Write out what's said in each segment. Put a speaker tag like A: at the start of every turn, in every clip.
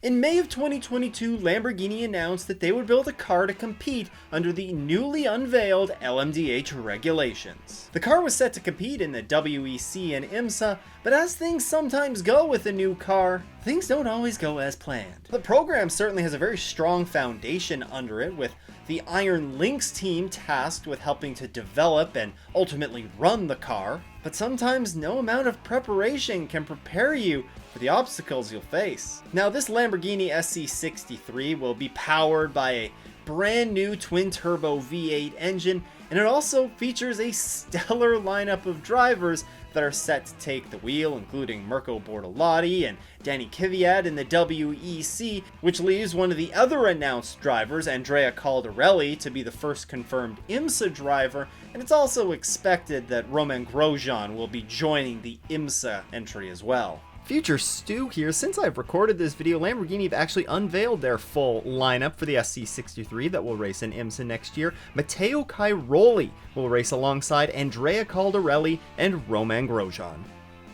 A: In May of 2022, Lamborghini announced that they would build a car to compete under the newly unveiled LMDH regulations. The car was set to compete in the WEC and Imsa, but as things sometimes go with a new car, things don't always go as planned. The program certainly has a very strong foundation under it, with the Iron Lynx team tasked with helping to develop and ultimately run the car, but sometimes no amount of preparation can prepare you for the obstacles you'll face. Now, this Lamborghini SC63 will be powered by a brand new twin-turbo V8 engine, and it also features a stellar lineup of drivers that are set to take the wheel, including Mirko Bortolotti and Danny Kvyat in the WEC, which leaves one of the other announced drivers, Andrea Caldarelli, to be the first confirmed IMSA driver, and it's also expected that Romain Grosjean will be joining the IMSA entry as well. Future Stu here. Since I've recorded this video, Lamborghini have actually unveiled their full lineup for the SC63 that will race in IMSA next year. Matteo Cairoli will race alongside Andrea Caldarelli and Romain Grosjean.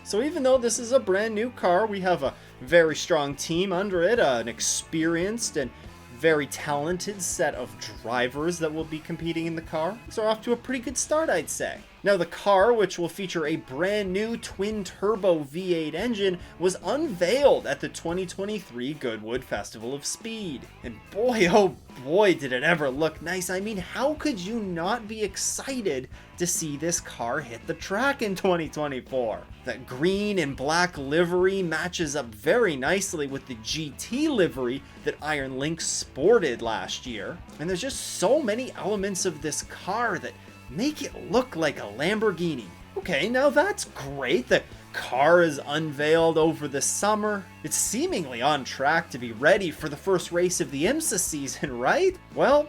A: So even though this is a brand new car, we have a very strong team under it, an experienced and very talented set of drivers that will be competing in the car. So off to a pretty good start, I'd say. Now, the car, which will feature a brand new twin-turbo V8 engine, was unveiled at the 2023 Goodwood Festival of Speed. And boy, oh boy, did it ever look nice. I mean, how could you not be excited to see this car hit the track in 2024? That green and black livery matches up very nicely with the GT livery that Iron Lynx sported last year. And there's just so many elements of this car that make it look like a Lamborghini. Okay, now that's great. The car is unveiled over the summer. It's seemingly on track to be ready for the first race of the IMSA season, right? Well,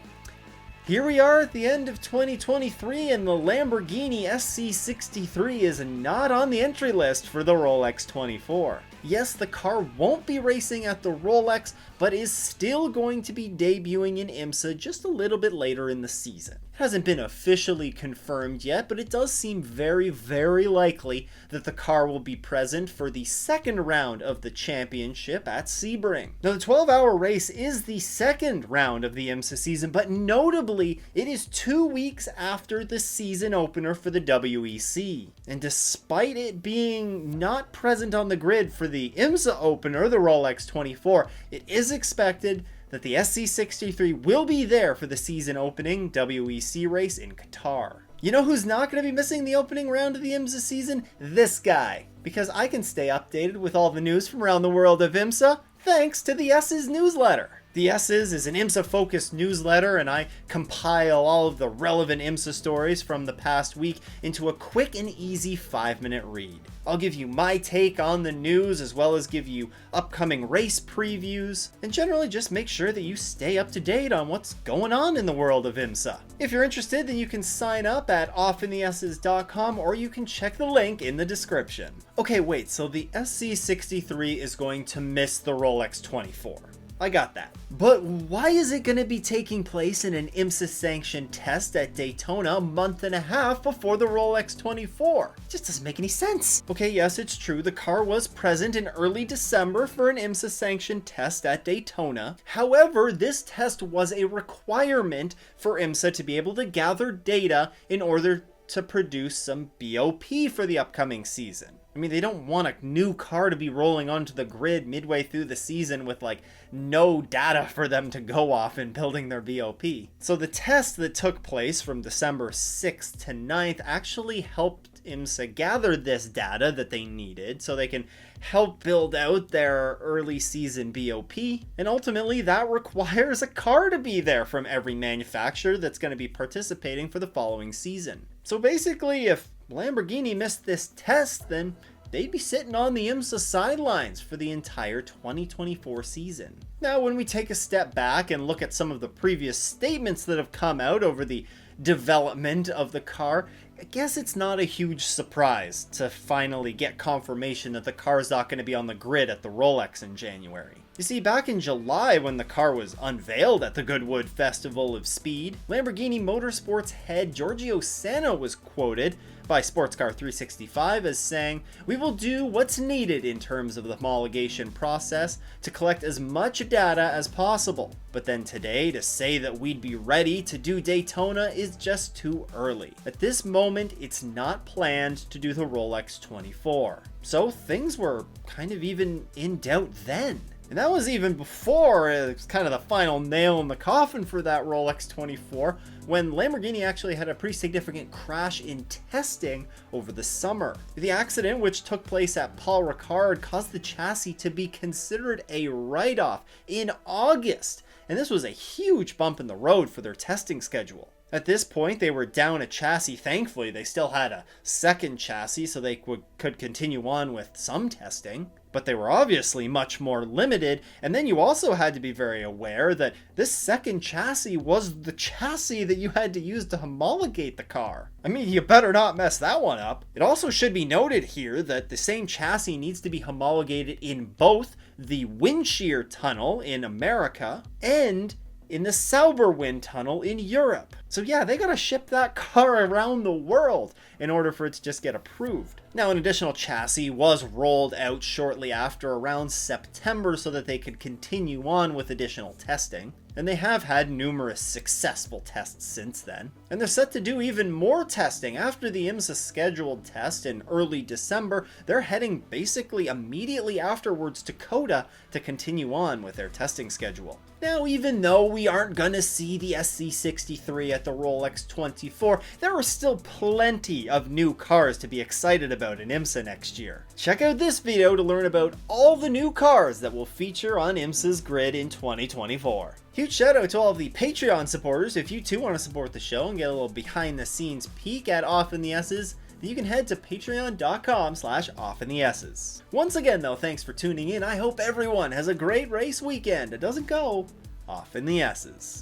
A: here we are at the end of 2023, and the Lamborghini SC63 is not on the entry list for the Rolex 24. Yes, the car won't be racing at the Rolex, but is still going to be debuting in IMSA just a little bit later in the season. It hasn't been officially confirmed yet, but it does seem very, very likely that the car will be present for the second round of the championship at Sebring. Now, the 12-hour race is the second round of the IMSA season, but notably, it is 2 weeks after the season opener for the WEC. And despite it being not present on the grid for the IMSA opener, the Rolex 24, it is expected that the SC63 will be there for the season opening WEC race in Qatar. You know who's not going to be missing the opening round of the IMSA season? This guy. Because I can stay updated with all the news from around the world of IMSA thanks to the Esses Newsletter. The Esses is an IMSA-focused newsletter, and I compile all of the relevant IMSA stories from the past week into a quick and easy 5-minute read. I'll give you my take on the news, as well as give you upcoming race previews, and generally just make sure that you stay up to date on what's going on in the world of IMSA. If you're interested, then you can sign up at offintheesses.com, or you can check the link in the description. Okay, wait, so the SC63 is going to miss the Rolex 24. I got that. But why is it going to be taking place in an IMSA-sanctioned test at Daytona a month and a half before the Rolex 24? It just doesn't make any sense. Okay, yes, it's true. The car was present in early December for an IMSA-sanctioned test at Daytona. However, this test was a requirement for IMSA to be able to gather data in order to produce some BOP for the upcoming season. I mean, they don't want a new car to be rolling onto the grid midway through the season with like no data for them to go off in building their BOP. So the test that took place from December 6th to 9th actually helped IMSA gather this data that they needed so they can help build out their early season BOP. And ultimately that requires a car to be there from every manufacturer that's going to be participating for the following season. So basically, if Lamborghini missed this test, then they'd be sitting on the IMSA sidelines for the entire 2024 season. Now, when we take a step back and look at some of the previous statements that have come out over the development of the car, I guess it's not a huge surprise to finally get confirmation that the car's not going to be on the grid at the Rolex in January. You see, back in July when the car was unveiled at the Goodwood Festival of Speed, Lamborghini Motorsports head Giorgio Sanna was quoted by Sportscar 365 as saying, "We will do what's needed in terms of the homologation process to collect as much data as possible. But then today to say that we'd be ready to do Daytona is just too early. At this moment, it's not planned to do the Rolex 24. So things were kind of even in doubt then. And that was even before it was kind of the final nail in the coffin for that Rolex 24, when Lamborghini actually had a pretty significant crash in testing over the summer. The accident, which took place at Paul Ricard, caused the chassis to be considered a write-off in August, and this was a huge bump in the road for their testing schedule. At this point, they were down a chassis. Thankfully, they still had a second chassis so they could continue on with some testing. But they were obviously much more limited, and then you also had to be very aware that this second chassis was the chassis that you had to use to homologate the car. I mean, you better not mess that one up. It also should be noted here that the same chassis needs to be homologated in both the wind shear tunnel in America and in the Sauber wind tunnel in Europe. So yeah, they gotta ship that car around the world in order for it to just get approved. Now, an additional chassis was rolled out shortly after, around September, so that they could continue on with additional testing. And they have had numerous successful tests since then. And they're set to do even more testing. After the Imsa scheduled test in early December, they're heading basically immediately afterwards to COTA to continue on with their testing schedule. Now, even though we aren't gonna see the SC63 at the Rolex 24, there are still plenty of new cars to be excited about in Imsa next year. Check out this video to learn about all the new cars that will feature on Imsa's grid in 2024. Huge shout out to all of the Patreon supporters. If you too want to support the show and get a little behind the scenes peek at Off in the S's, then you can head to patreon.com/offintheesses. Once again though, thanks for tuning in. I hope everyone has a great race weekend. It doesn't go off in the S's.